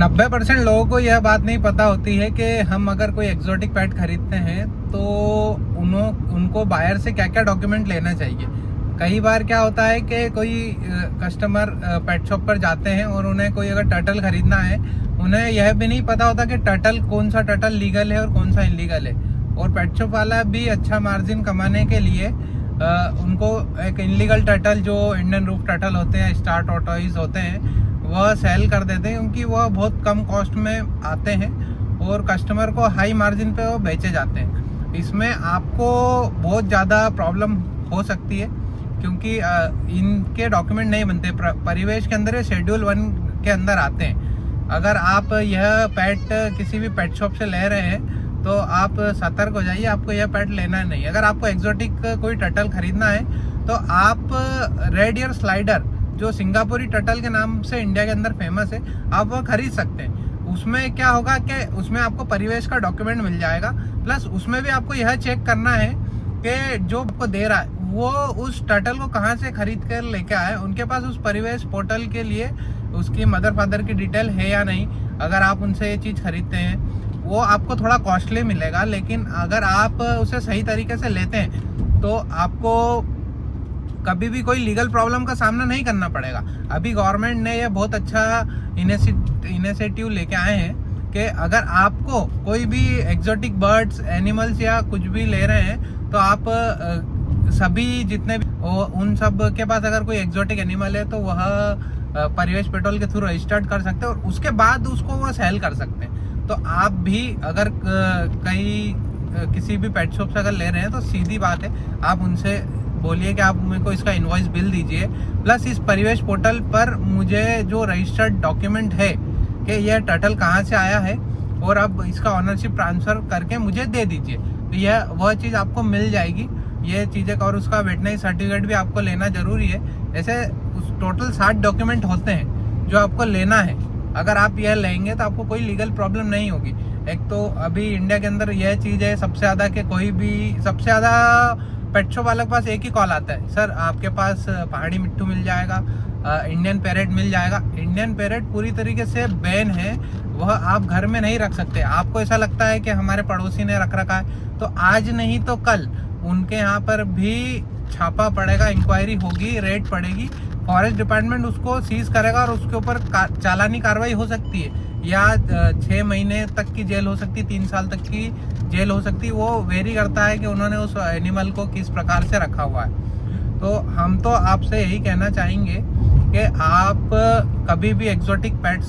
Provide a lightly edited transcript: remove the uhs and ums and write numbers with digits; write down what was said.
90% लोगों को यह बात नहीं पता होती है कि हम अगर कोई एक्जोटिक पेट खरीदते हैं तो उनको बायर से क्या क्या डॉक्यूमेंट लेना चाहिए। कई बार क्या होता है कि कोई कस्टमर पेट शॉप पर जाते हैं और उन्हें कोई अगर टर्टल खरीदना है, उन्हें यह भी नहीं पता होता कि टर्टल कौन सा टर्टल लीगल है और कौन सा इलीगल है। और पेट शॉप वाला भी अच्छा मार्जिन कमाने के लिए उनको एक इलीगल टर्टल जो इंडियन रूफ टर्टल होते हैं, स्टार टॉर्टोइज होते हैं, वह सेल कर देते हैं क्योंकि वह बहुत कम कॉस्ट में आते हैं और कस्टमर को हाई मार्जिन पे वो बेचे जाते हैं। इसमें आपको बहुत ज़्यादा प्रॉब्लम हो सकती है क्योंकि इनके डॉक्यूमेंट नहीं बनते। परिवेश के अंदर शेड्यूल 1 के अंदर आते हैं। अगर आप यह पेट किसी भी पेट शॉप से ले रहे हैं तो आप सतर्क हो जाइए, आपको यह पेट लेना नहीं। अगर आपको एक्जोटिक कोई टर्टल खरीदना है तो आप रेड ईयर स्लाइडर जो सिंगापुरी टर्टल के नाम से इंडिया के अंदर फेमस है, आप वो खरीद सकते हैं। उसमें क्या होगा कि उसमें आपको परिवेश का डॉक्यूमेंट मिल जाएगा, प्लस उसमें भी आपको यह चेक करना है कि जो आपको दे रहा है वो उस टर्टल को कहाँ से खरीद कर लेके आए, उनके पास उस परिवेश पोर्टल के लिए उसकी मदर फादर की डिटेल है या नहीं। अगर आप उनसे ये चीज़ खरीदते हैं वो आपको थोड़ा कॉस्टली मिलेगा, लेकिन अगर आप उसे सही तरीके से लेते हैं तो आपको कभी भी कोई लीगल प्रॉब्लम का सामना नहीं करना पड़ेगा। अभी गवर्नमेंट ने ये बहुत अच्छा इनिशिएटिव लेके आए हैं कि अगर आपको कोई भी एक्जोटिक बर्ड्स, एनिमल्स या कुछ भी ले रहे हैं तो आप सभी जितने भी उन सब के पास अगर कोई एक्जोटिक एनिमल है तो वह परिवेश पेट्रोल के थ्रू रजिस्टर्ड कर सकते हैं और उसके बाद उसको वह सेल कर सकते हैं। तो आप भी अगर किसी भी पेट शॉप से अगर ले रहे हैं तो सीधी बात है, आप उनसे बोलिए कि आप मेरे को इसका इनवॉइस बिल दीजिए, प्लस इस परिवेश पोर्टल पर मुझे जो रजिस्टर्ड डॉक्यूमेंट है कि यह टर्टल कहाँ से आया है और अब इसका ऑनरशिप ट्रांसफ़र करके मुझे दे दीजिए, तो यह वह चीज़ आपको मिल जाएगी। ये चीज़ें और उसका वेटनरी सर्टिफिकेट भी आपको लेना ज़रूरी है। ऐसे टोटल 60 डॉक्यूमेंट होते हैं जो आपको लेना है। अगर आप यह लेंगे तो आपको कोई लीगल प्रॉब्लम नहीं होगी। एक तो अभी इंडिया के अंदर यह चीज़ है सबसे ज़्यादा कि कोई भी सबसे ज़्यादा पेट शॉप वाले के पास एक ही कॉल आता है, सर आपके पास पहाड़ी मिट्टू मिल जाएगा, इंडियन पैरेट मिल जाएगा। इंडियन पैरेट पूरी तरीके से बैन है, वह आप घर में नहीं रख सकते। आपको ऐसा लगता है कि हमारे पड़ोसी ने रख रखा है, तो आज नहीं तो कल उनके यहाँ पर भी छापा पड़ेगा, इंक्वायरी होगी, रेड पड़ेगी, फॉरेस्ट डिपार्टमेंट उसको सीज करेगा और उसके ऊपर चालानी कार्रवाई हो सकती है या 6 महीने तक की जेल हो सकती है, 3 साल तक की जेल हो सकती है। वो वेरी करता है कि उन्होंने उस एनिमल को किस प्रकार से रखा हुआ है। तो हम तो आपसे यही कहना चाहेंगे कि आप कभी भी एक्जोटिक पेट्स